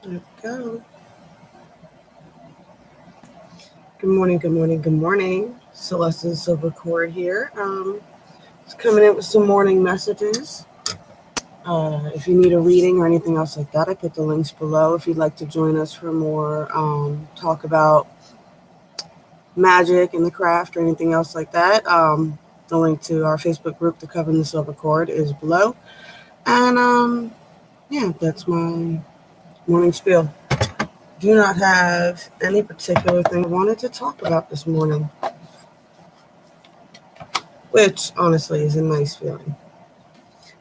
There we go. Good morning, good morning, good morning. Celeste Silver Cord here. Just coming in with some morning messages. If you need a reading or anything else like that, I put the links below. If you'd like to join us for more talk about magic and the craft or anything else like that, the link to our Facebook group, the Coven, the Silver Cord, is below. And yeah, that's my morning spiel. Do not have any particular thing I wanted to talk about this morning, which honestly is a nice feeling.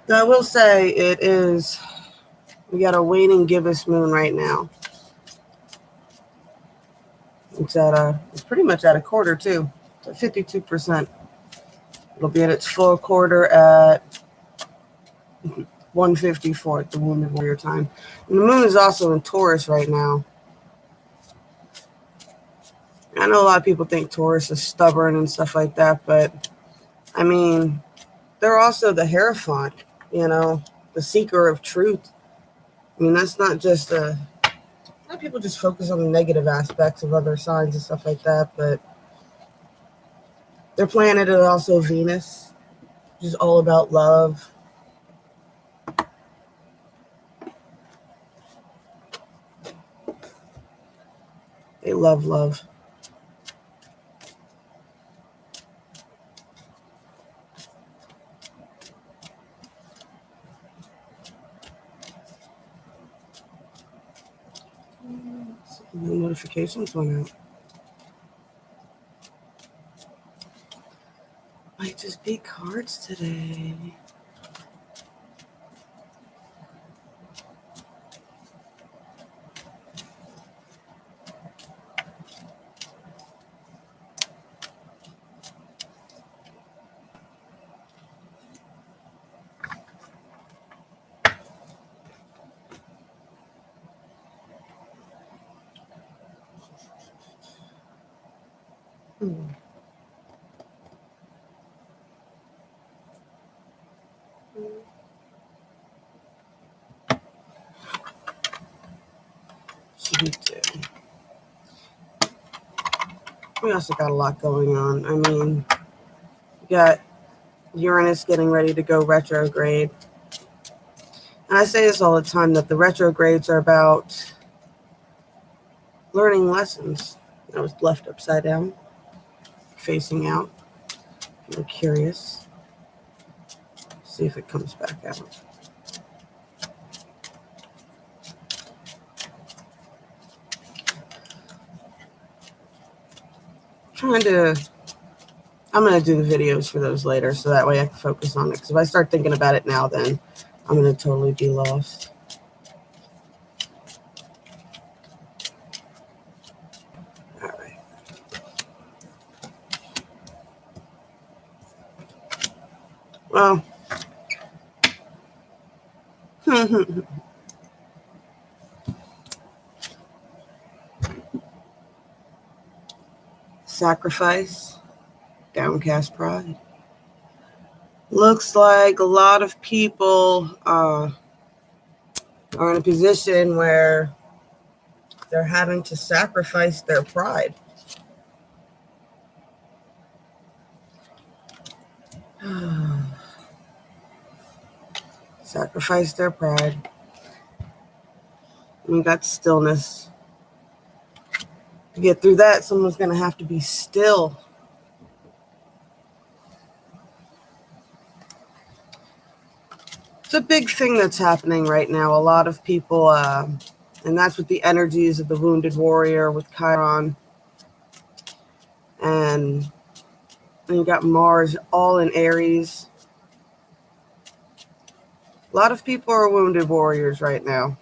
Now, I will say we got a waning gibbous moon right now. It's pretty much at a quarter too. It's at 52%. It'll be at its full quarter at 1:54 at the Wounded Warrior time. And the moon is also in Taurus right now. I know a lot of people think Taurus is stubborn and stuff like that, but I mean, they're also the Hierophant, the seeker of truth. I mean, that's not just a lot of people just focus on the negative aspects of other signs and stuff like that, but their planet is also Venus, which is all about love. They love love. The notifications went out. Might just be cards today. We also got a lot going on. I mean, we got Uranus getting ready to go retrograde. And I say this all the time, that the retrogrades are about learning lessons. I was left upside down, facing out. If you're curious, see if it comes back out. I'm going to do the videos for those later, so that way I can focus on it. Because if I start thinking about it now, then I'm going to totally be lost. All right. Well, sacrifice, downcast pride. Looks like a lot of people are in a position where they're having to sacrifice their pride. Sacrifice their pride. We got stillness. To get through that, someone's going to have to be still. It's a big thing that's happening right now. A lot of people, and that's with the energies of the Wounded Warrior with Chiron. And you got Mars all in Aries. A lot of people are Wounded Warriors right now.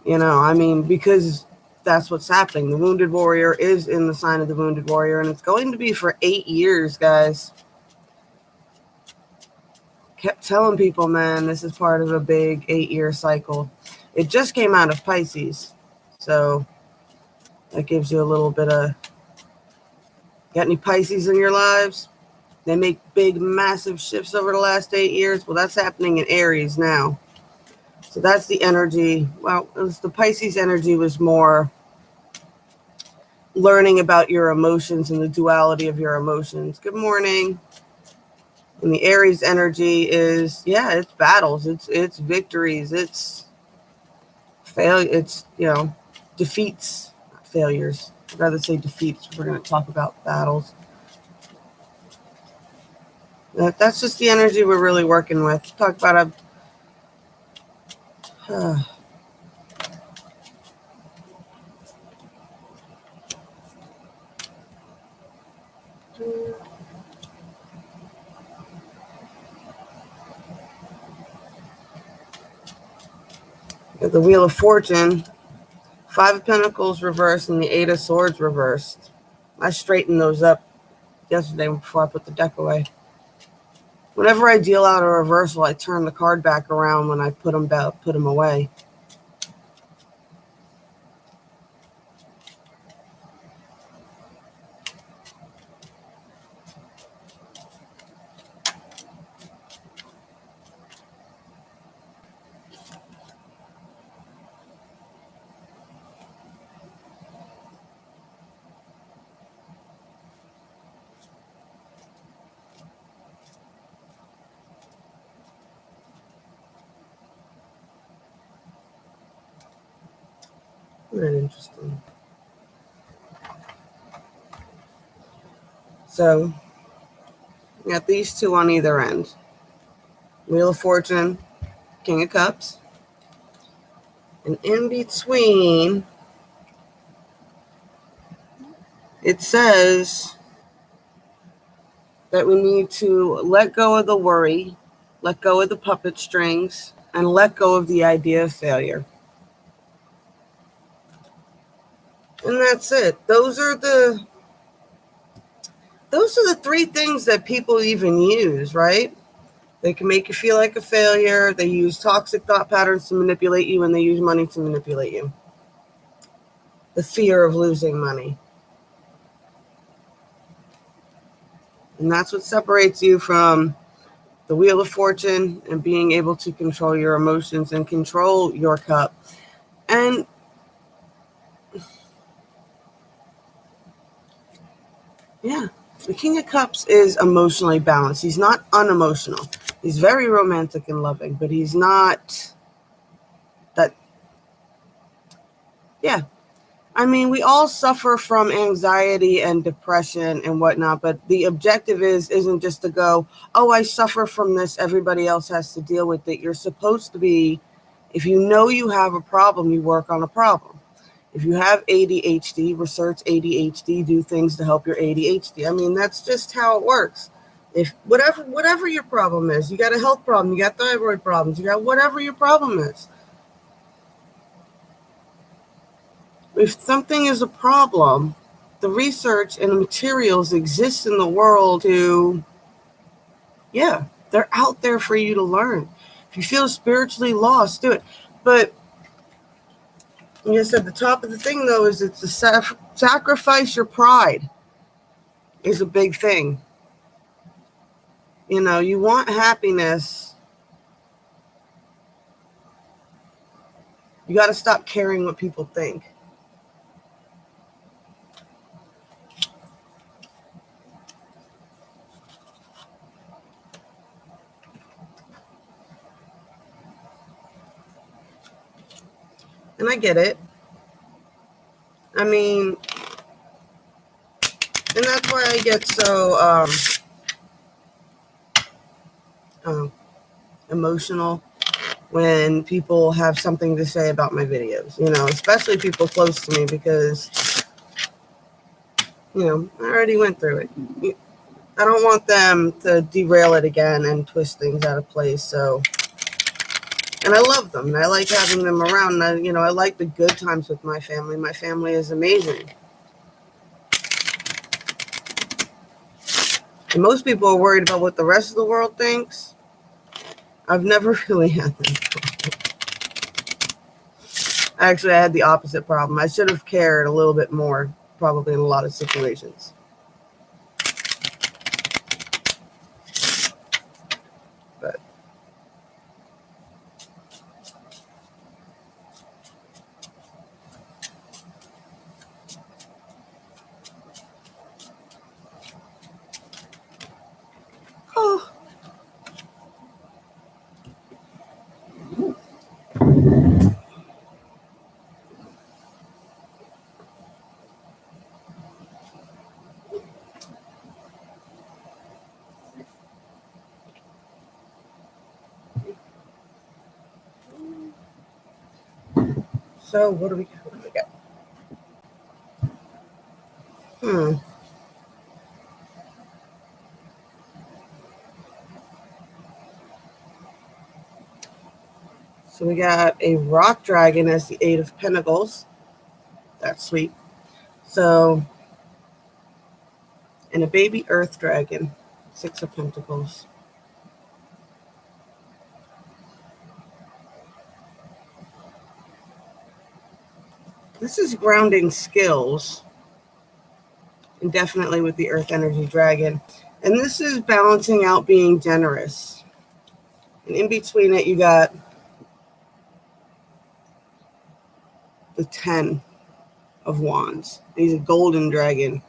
Because that's what's happening. The Wounded Warrior is in the sign of the Wounded Warrior, and it's going to be for 8 years, guys. Kept telling people, man, this is part of a big 8-year cycle. It just came out of Pisces, so that gives you a little bit of... Got any Pisces in your lives? They make big, massive shifts over the last 8 years. Well, that's happening in Aries now. So that's the energy. Well, the Pisces energy was more learning about your emotions and the duality of your emotions. Good morning. And the Aries energy is, it's battles, it's victories, it's failure, it's, defeats, not failures. I'd rather say defeats. We're going to talk about battles. That's just the energy we're really working with. Talk about the Wheel of Fortune, 5 of Pentacles reversed and the 8 of Swords reversed. I straightened those up yesterday before I put the deck away. Whenever I deal out a reversal, I turn the card back around when I put them away. Very interesting. So, we got these two on either end. Wheel of Fortune, King of Cups. And in between, it says that we need to let go of the worry, let go of the puppet strings, and let go of the idea of failure. And that's it. Those are the 3 things that people even use, right? They can make you feel like a failure. They use toxic thought patterns to manipulate you, and they use money to manipulate you. The fear of losing money. And that's what separates you from the Wheel of Fortune and being able to control your emotions and control your cup. And the King of Cups is emotionally balanced. He's not unemotional. He's very romantic and loving, but he's not that. Yeah. I mean, we all suffer from anxiety and depression and whatnot, but the objective isn't just to go, oh, I suffer from this, everybody else has to deal with it. You're supposed to be, if you know you have a problem, you work on a problem. If you have ADHD, research ADHD, do things to help your ADHD. I mean, that's just how it works. If whatever your problem is, you got a health problem, you got thyroid problems, you got whatever your problem is. If something is a problem, the research and the materials exist in the world to, they're out there for you to learn. If you feel spiritually lost, do it. But like I said, the top of the thing, though, is it's to sacrifice your pride is a big thing. You want happiness. You got to stop caring what people think. And I get it. I mean, and that's why I get so emotional when people have something to say about my videos, especially people close to me, because, I already went through it. I don't want them to derail it again and twist things out of place. So, and I love them. I like having them around. I like the good times with my family. My family is amazing. And most people are worried about what the rest of the world thinks. I've never really had that problem. Actually, I had the opposite problem. I should have cared a little bit more, probably in a lot of situations. But So what do we got? So we got a rock dragon as the 8 of Pentacles. That's sweet. So, and a baby earth dragon, 6 of Pentacles. This is grounding skills, and definitely with the earth energy dragon. And this is balancing out being generous. And in between it, you got the 10 of Wands. He's a golden dragon.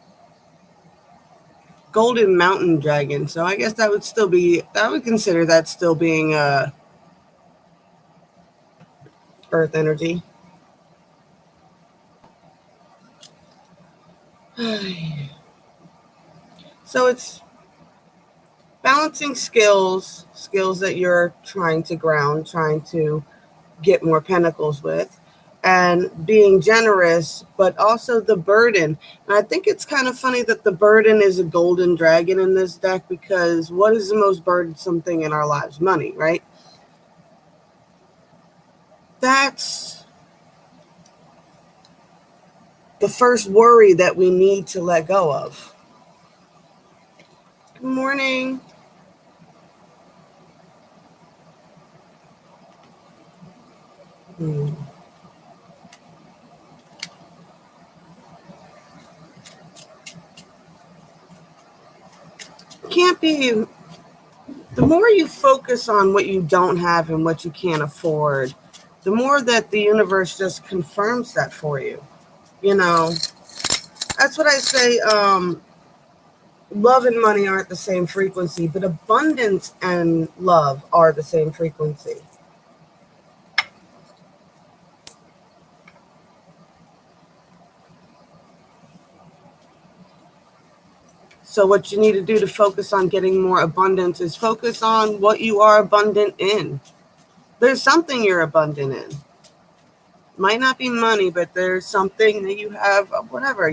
Golden mountain dragon. So I guess that would still be, I would consider that still being earth energy. So it's balancing skills that you're trying to ground, trying to get more pentacles with, and being generous, but also the burden. And I think it's kind of funny that the burden is a golden dragon in this deck, because what is the most burdensome thing in our lives? Money, right? That's the first worry that we need to let go of. Good morning. Can't be. The more you focus on what you don't have and what you can't afford, the more that the universe just confirms that for you. You know, that's what I say. Love and money aren't the same frequency, but abundance and love are the same frequency. So what you need to do to focus on getting more abundance is focus on what you are abundant in. There's something you're abundant in. Might not be money, but there's something that you have, whatever.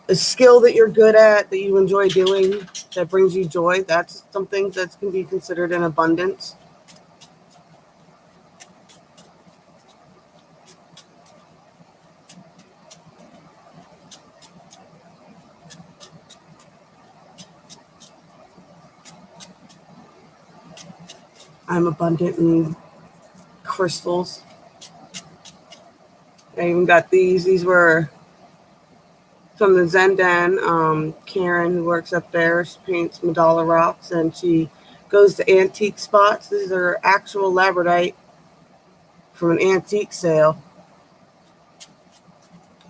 A skill that you're good at, that you enjoy doing, that brings you joy. That's something that can be considered an abundance. I'm abundant in crystals. I even got these. These were from the Zendan. Karen, who works up there, she paints mandala rocks, and she goes to antique spots. These are actual labradorite from an antique sale,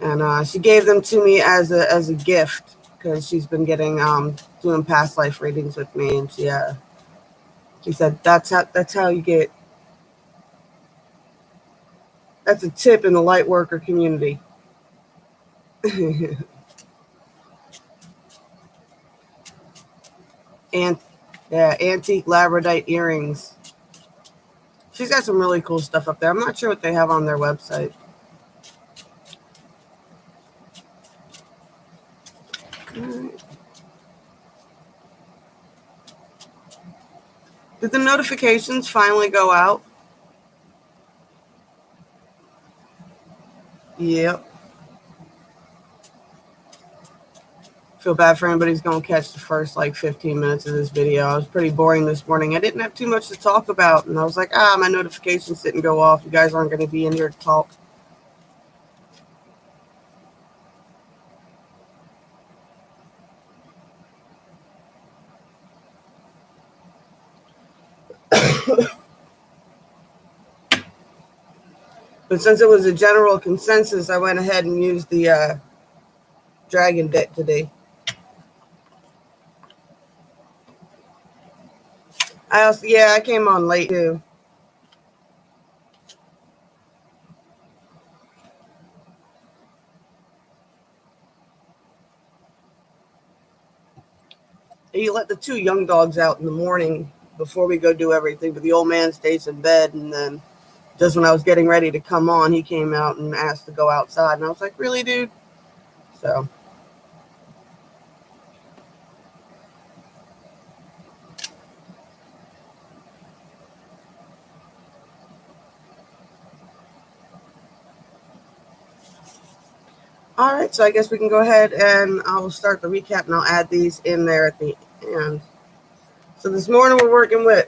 and she gave them to me as a gift, because she's been getting doing past life readings with me, and she said that's how you get. That's a tip in the light worker community. And yeah, antique labradorite earrings. She's got some really cool stuff up there. I'm not sure what they have on their website. Did the notifications finally go out? Yep. Feel bad for anybody who's going to catch the first 15 minutes of this video. I was pretty boring this morning. I didn't have too much to talk about, and I was like, my notifications didn't go off. You guys aren't going to be in here to talk. But since it was a general consensus, I went ahead and used the dragon deck today. I came on late too. You let the 2 young dogs out in the morning before we go do everything, but the old man stays in bed and then Just when I was getting ready to come on, he came out and asked to go outside. And I was like, really, dude? So. All right, so I guess we can go ahead and I will start the recap and I'll add these in there at the end. So this morning we're working with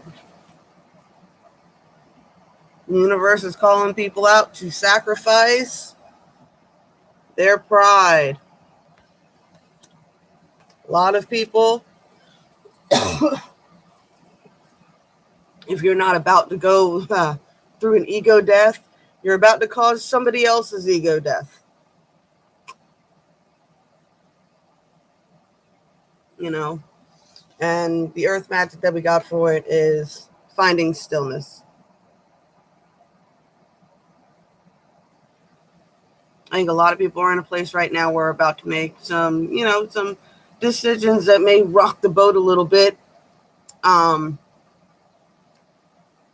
the universe is calling people out to sacrifice their pride. A lot of people, if you're not about to go through an ego death, you're about to cause somebody else's ego death. You know, and the earth magic that we got for it is finding stillness. I think a lot of people are in a place right now where we're about to make some decisions that may rock the boat a little bit.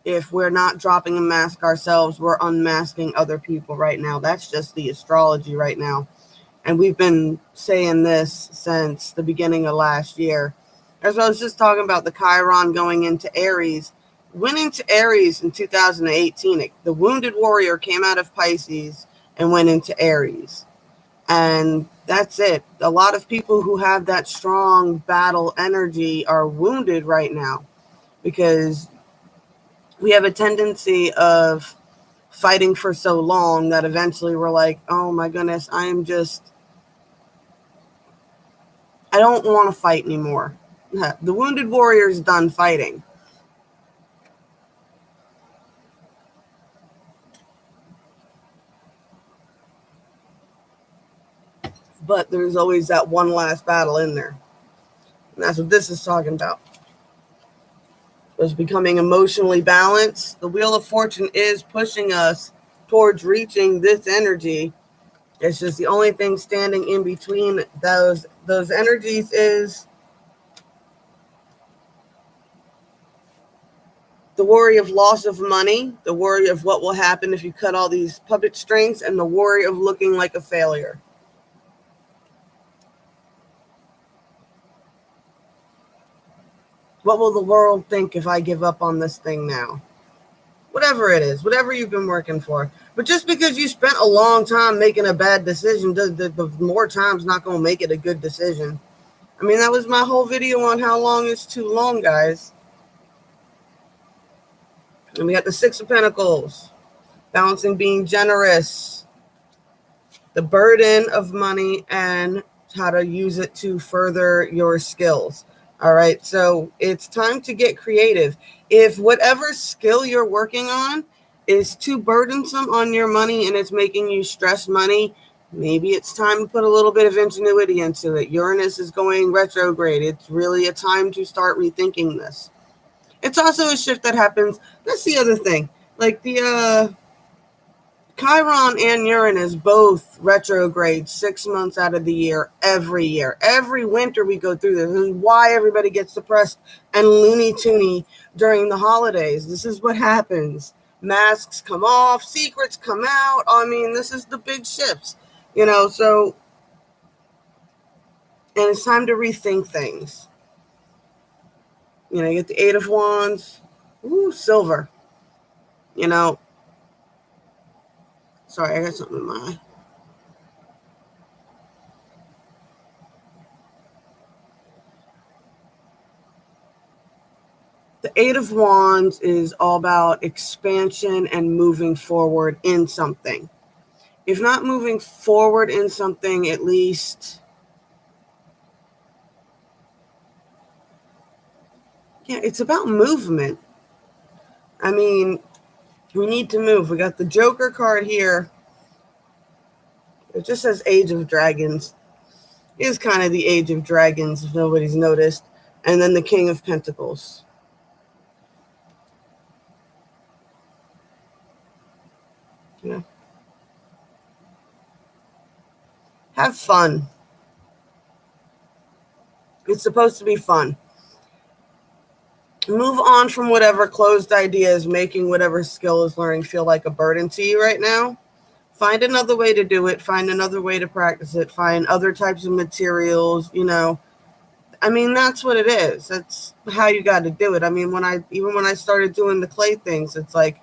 If we're not dropping a mask ourselves, we're unmasking other people right now. That's just the astrology right now. And we've been saying this since the beginning of last year. As I was just talking about the Chiron going into Aries. Went into Aries in 2018. The Wounded Warrior came out of Pisces and went into Aries. And that's it. A lot of people who have that strong battle energy are wounded right now because we have a tendency of fighting for so long that eventually we're like, oh my goodness, I don't want to fight anymore. The Wounded Warrior is done fighting. But there's always that one last battle in there. And that's what this is talking about. It's becoming emotionally balanced. The Wheel of Fortune is pushing us towards reaching this energy. It's just the only thing standing in between those energies is the worry of loss of money, the worry of what will happen if you cut all these puppet strings, and the worry of looking like a failure. What will the world think if I give up on this thing now? Whatever it is, whatever you've been working for. But just because you spent a long time making a bad decision, the more time's not going to make it a good decision. I mean, that was my whole video on how long is too long, guys. And we got the Six of Pentacles, balancing being generous, the burden of money, and how to use it to further your skills. All right, so it's time to get creative. If whatever skill you're working on is too burdensome on your money and it's making you stress money, maybe it's time to put a little bit of ingenuity into it. Uranus is going retrograde. It's really a time to start rethinking this. It's also a shift that happens. That's the other thing. Like the Chiron and Uranus both retrograde 6 months out of the year, every year. Every winter we go through this. This is why everybody gets depressed and loony-toony during the holidays. This is what happens. Masks come off, secrets come out. I mean, this is the big shifts, so, and it's time to rethink things. You get the Eight of Wands, silver, Sorry, I got something in my eye. The Eight of Wands is all about expansion and moving forward in something. If not moving forward in something, at least, it's about movement. I mean, we need to move. We got the Joker card here. It just says Age of Dragons. It is kind of the Age of Dragons, if nobody's noticed. And then the King of Pentacles. Yeah. Have fun. It's supposed to be fun. Move on from whatever closed idea is making whatever skill is learning feel like a burden to you right now. Find another way to do it. Find another way to practice it. Find other types of materials, I mean, that's what it is. That's how you got to do it. I mean, when I started doing the clay things, it's like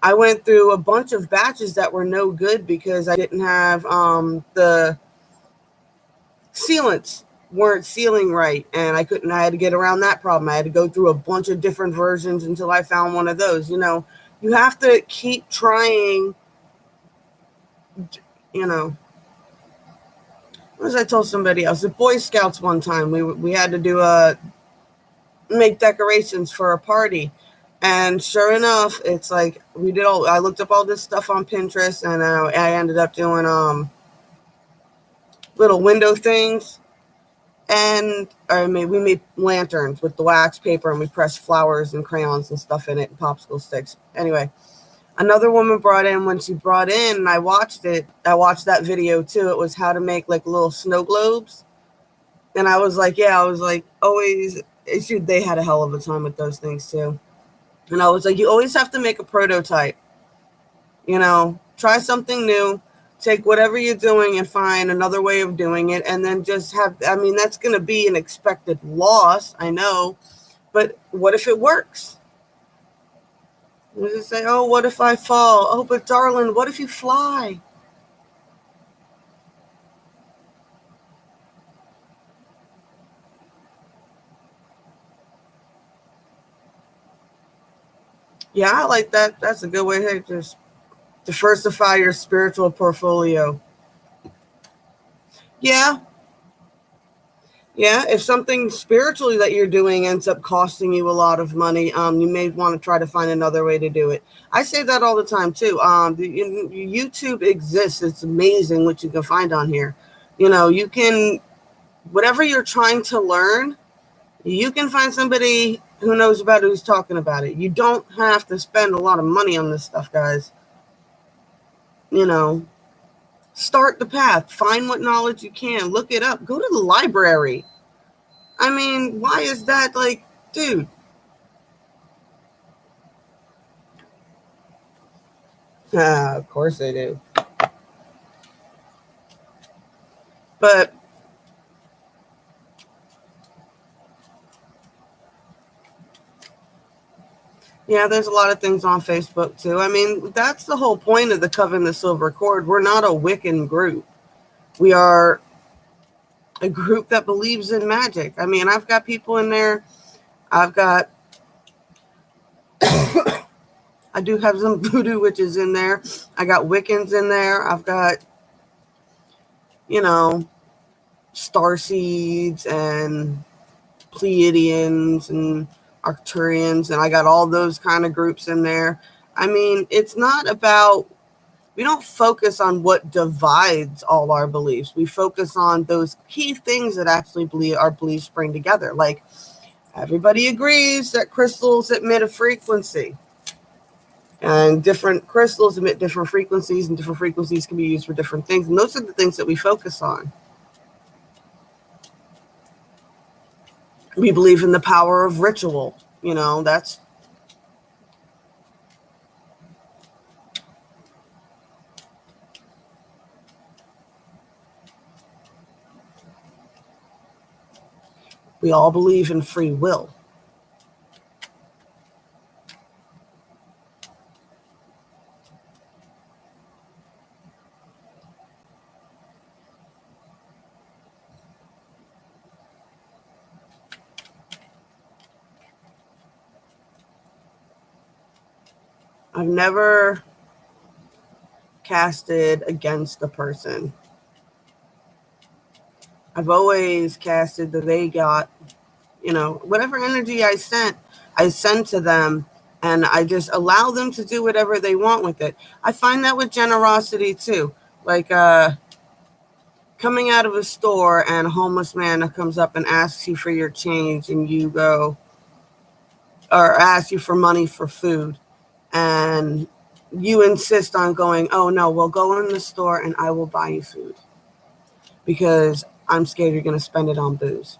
I went through a bunch of batches that were no good because I didn't have the sealants weren't sealing right, and I had to get around that problem. I had to go through a bunch of different versions until I found one of those. You have to keep trying, as I told somebody else, at Boy Scouts one time, we had to do make decorations for a party. And sure enough, it's like I looked up all this stuff on Pinterest, and I ended up doing little window things. And we made lanterns with the wax paper, and we pressed flowers and crayons and stuff in it, and popsicle sticks. Anyway, another woman when she brought in, and I watched that video too. It was how to make like little snow globes. And I was like, always, they had a hell of a time with those things too. And I was like, you always have to make a prototype, try something new, take whatever you're doing and find another way of doing it. And then that's going to be an expected loss. I know, but what if it works? You just say, oh, what if I fall? Oh, but darling, what if you fly? Yeah, I like that. That's a good way to just diversify your spiritual portfolio. Yeah. Yeah, if something spiritually that you're doing ends up costing you a lot of money, you may want to try to find another way to do it. I say that all the time too. YouTube exists. It's amazing what you can find on here. You can, whatever you're trying to learn, you can find somebody who knows about it, who's talking about it. You don't have to spend a lot of money on this stuff, guys. Start the path. Find what knowledge you can. Look it up. Go to the library. I mean, why is that like, dude? Of course they do. But yeah, there's a lot of things on Facebook too. I mean, that's the whole point of the Coven, the Silver Cord. We're not a Wiccan group. We are a group that believes in magic. I mean, I've got people in there. I do have some voodoo witches in there. I got Wiccans in there. I've got, starseeds and Pleiadians and Arcturians, and I got all those kind of groups in there. I mean, it's not about, we don't focus on what divides all our beliefs. We focus on those key things that actually our beliefs bring together. Like, everybody agrees that crystals emit a frequency, and different crystals emit different frequencies, and different frequencies can be used for different things. And those are the things that we focus on. We believe in the power of ritual. That's, we all believe in free will. I've never casted against a person. I've always casted that they got, whatever energy I send to them, and I just allow them to do whatever they want with it. I find that with generosity too. Like coming out of a store and a homeless man comes up and asks you for your change, and you go, or asks you for money for food, and you insist on going, oh no, we'll go in the store and I will buy you food because I'm scared you're going to spend it on booze.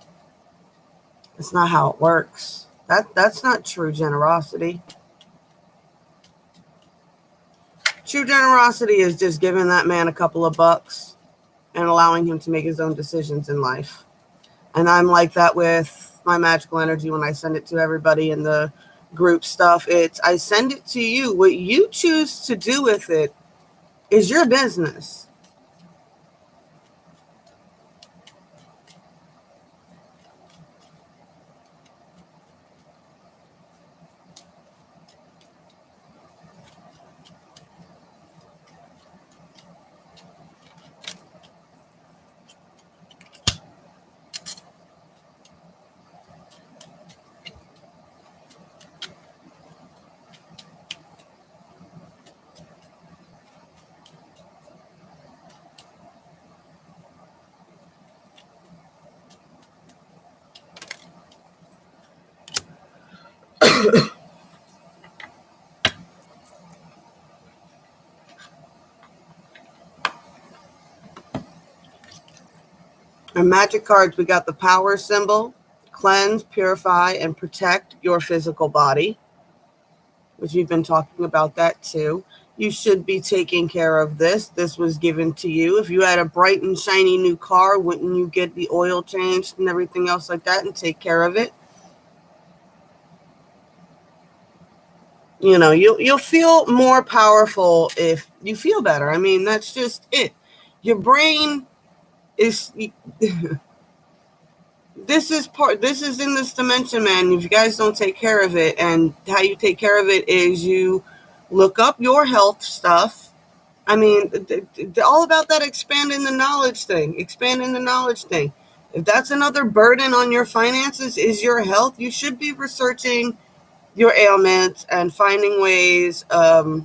That's not how it works. That's not true generosity. True generosity is just giving that man a couple of bucks and allowing him to make his own decisions in life. And I'm like that with my magical energy when I send it to everybody in the group stuff. I send it to you. What you choose to do with it is your business. In magic cards, we got the power symbol, cleanse, purify, and protect your physical body, which we've been talking about that too. You should be taking care of this. This was given to you. If you had a bright and shiny new car, wouldn't you get the oil changed and everything else like that and take care of it? You know, you'll feel more powerful if you feel better. I mean, that's just it. Your brain is this is in this dimension, man. If you guys don't take care of it, and how you take care of it is you look up your health stuff. I mean, all about that expanding the knowledge thing. If that's another burden on your finances, is your health, you should be researching your ailments and finding ways, of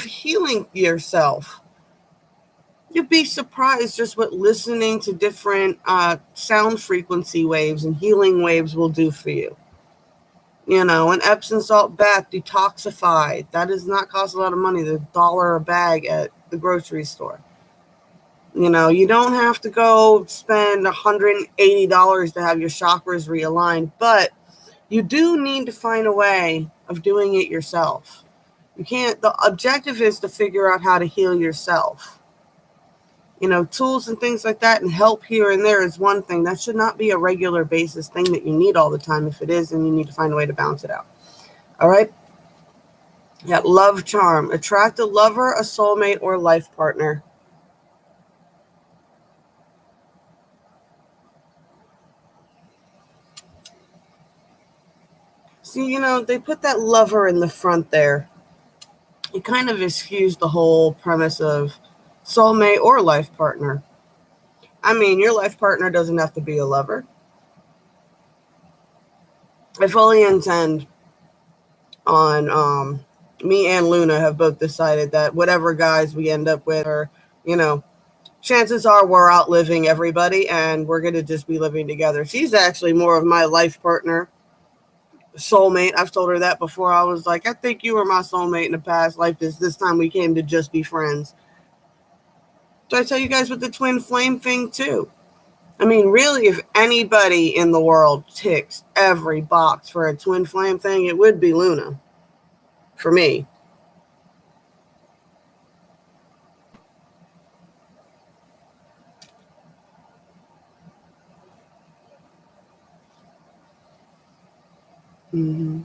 healing yourself. You'd be surprised just what listening to different sound frequency waves and healing waves will do for you. You know, an Epsom salt bath, detoxify. That does not cost a lot of money. The $1 a bag at the grocery store. You know, you don't have to go spend $180 to have your chakras realigned, but you do need to find a way of doing it yourself. You can't, the objective is to figure out how to heal yourself. You know, tools and things like that and help here and there is one thing. That should not be a regular basis thing that you need all the time. If it is, then you need to find a way to balance it out. All right? Yeah, love charm. Attract a lover, a soulmate, or life partner. See, you know, they put that lover in the front there. It kind of eschews the whole premise of soulmate or life partner. I mean, your life partner doesn't have to be a lover. I fully intend on me and Luna have both decided that whatever guys we end up with are, you know, chances are we're outliving everybody and we're going to just be living together. She's actually more of my life partner, soulmate. I've told her that before. I was like, I think you were my soulmate in the past life. This time we came to just be friends. So I tell you guys with the twin flame thing too. I mean, really, if anybody in the world ticks every box for a twin flame thing, it would be Luna. For me. Mm-hmm.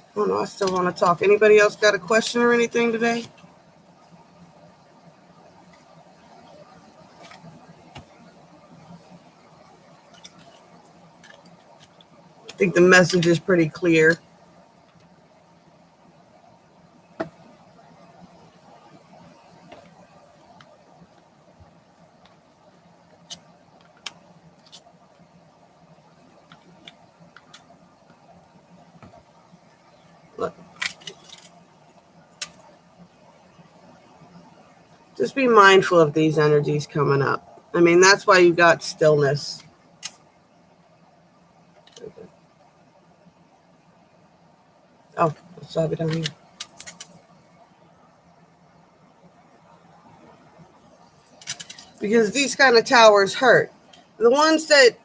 I don't know. I still want to talk. Anybody else got a question or anything today? I think the message is pretty clear. Look, just be mindful of these energies coming up. I mean, that's why you got stillness. So I'll be down here. Because these kind of towers hurt. The ones that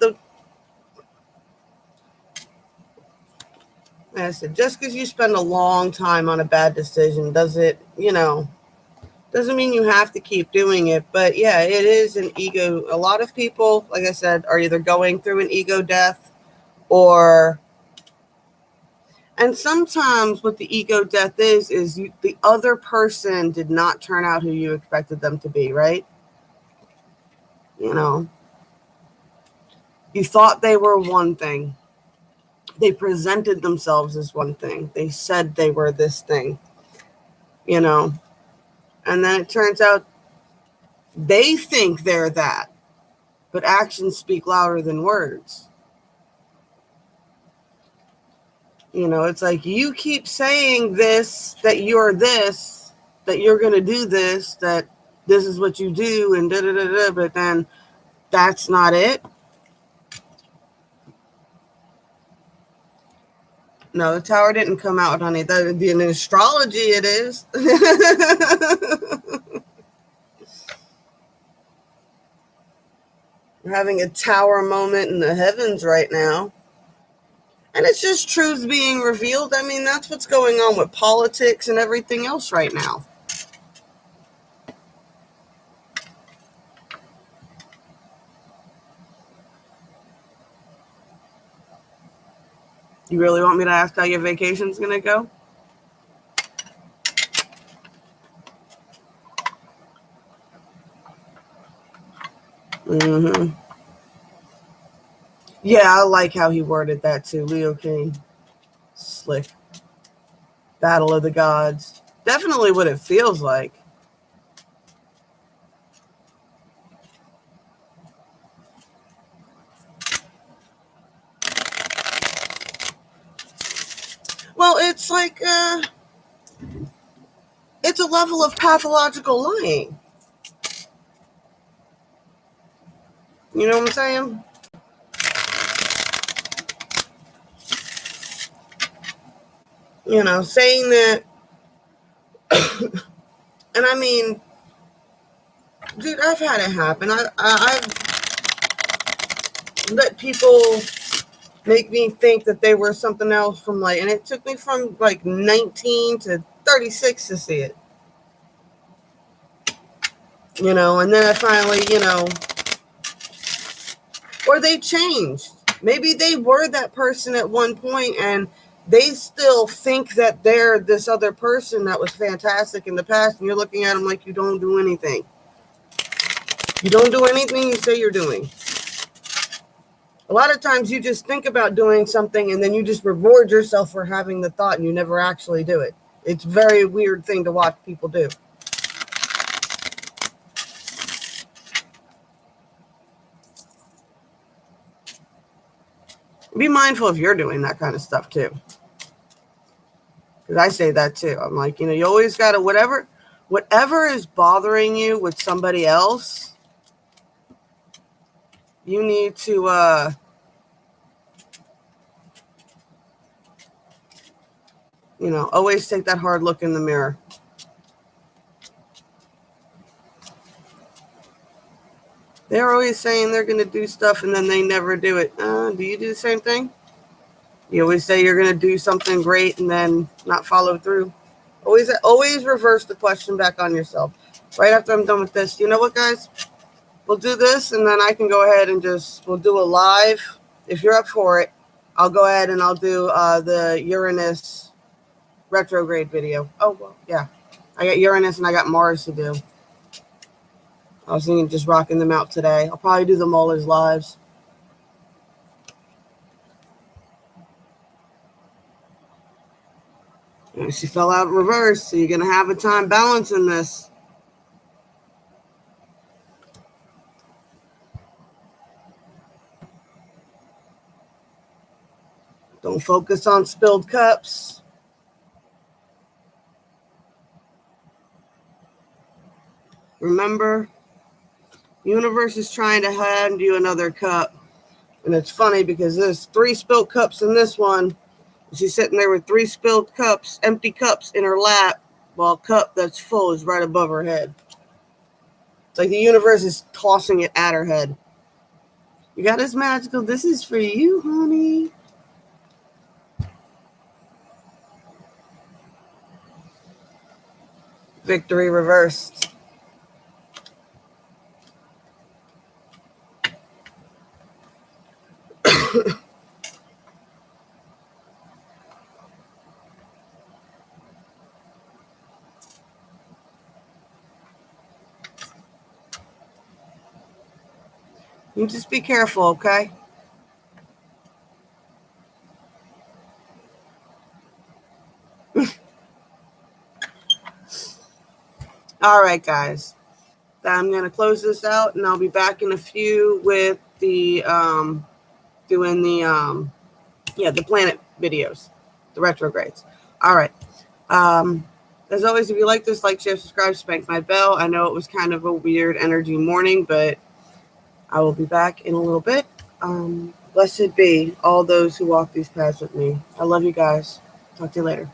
I said, just because you spend a long time on a bad decision, doesn't mean you have to keep doing it. But yeah, it is an ego. A lot of people, like I said, are either going through an ego death and sometimes what the ego death is the other person did not turn out who you expected them to be, right? You thought they were one thing. They presented themselves as one thing. They said they were this thing, and then it turns out they think they're that, but actions speak louder than words. It's like you keep saying this, that you're this, that you're going to do this, that this is what you do, and da-da-da-da, but then that's not it. No, the tower didn't come out, honey. In astrology, it is. We're having a tower moment in the heavens right now. And it's just truths being revealed. I mean, that's what's going on with politics and everything else right now. You really want me to ask how your vacation's going to go? Mm-hmm. Yeah, I like how he worded that too. Leo King. Slick. Battle of the Gods. Definitely what it feels like. Well, it's like, it's a level of pathological lying. You know what I'm saying? Saying that, and I mean, dude, I've had it happen. I've let people make me think that they were something else and it took me from 19 to 36 to see it. And then I finally, or they changed. Maybe they were that person at one point and they still think that they're this other person that was fantastic in the past, and you're looking at them like you don't do anything. You don't do anything you say you're doing. A lot of times you just think about doing something and then you just reward yourself for having the thought and you never actually do it. It's a very weird thing to watch people do. Be mindful if you're doing that kind of stuff too. Because I say that too. I'm like, you always got to, whatever is bothering you with somebody else, you need to, always take that hard look in the mirror. They're always saying they're going to do stuff and then they never do it. Do you do the same thing? You always say you're going to do something great and then not follow through. Always reverse the question back on yourself. Right after I'm done with this, you know what, guys? We'll do this and then I can go ahead and we'll do a live. If you're up for it, I'll go ahead and I'll do the Uranus retrograde video. Oh, well, yeah. I got Uranus and I got Mars to do. I was thinking just rocking them out today. I'll probably do them all as lives. And she fell out reverse, so you're going to have a time balancing this. Don't focus on spilled cups. Remember, the universe is trying to hand you another cup. And it's funny because there's 3 spilled cups in this one, She's sitting there with 3 spilled cups, empty cups in her lap, while a cup that's full is right above her head. It's like the universe is tossing it at her head. You got this magical. This is for you, honey. Victory reversed. You just be careful, okay? All right, guys. I'm going to close this out, and I'll be back in a few with the doing the the planet videos, the retrogrades. All right. As always, if you like this, like, share, subscribe, spank my bell. I know it was kind of a weird energy morning, but I will be back in a little bit. Blessed be all those who walk these paths with me. I love you guys. Talk to you later.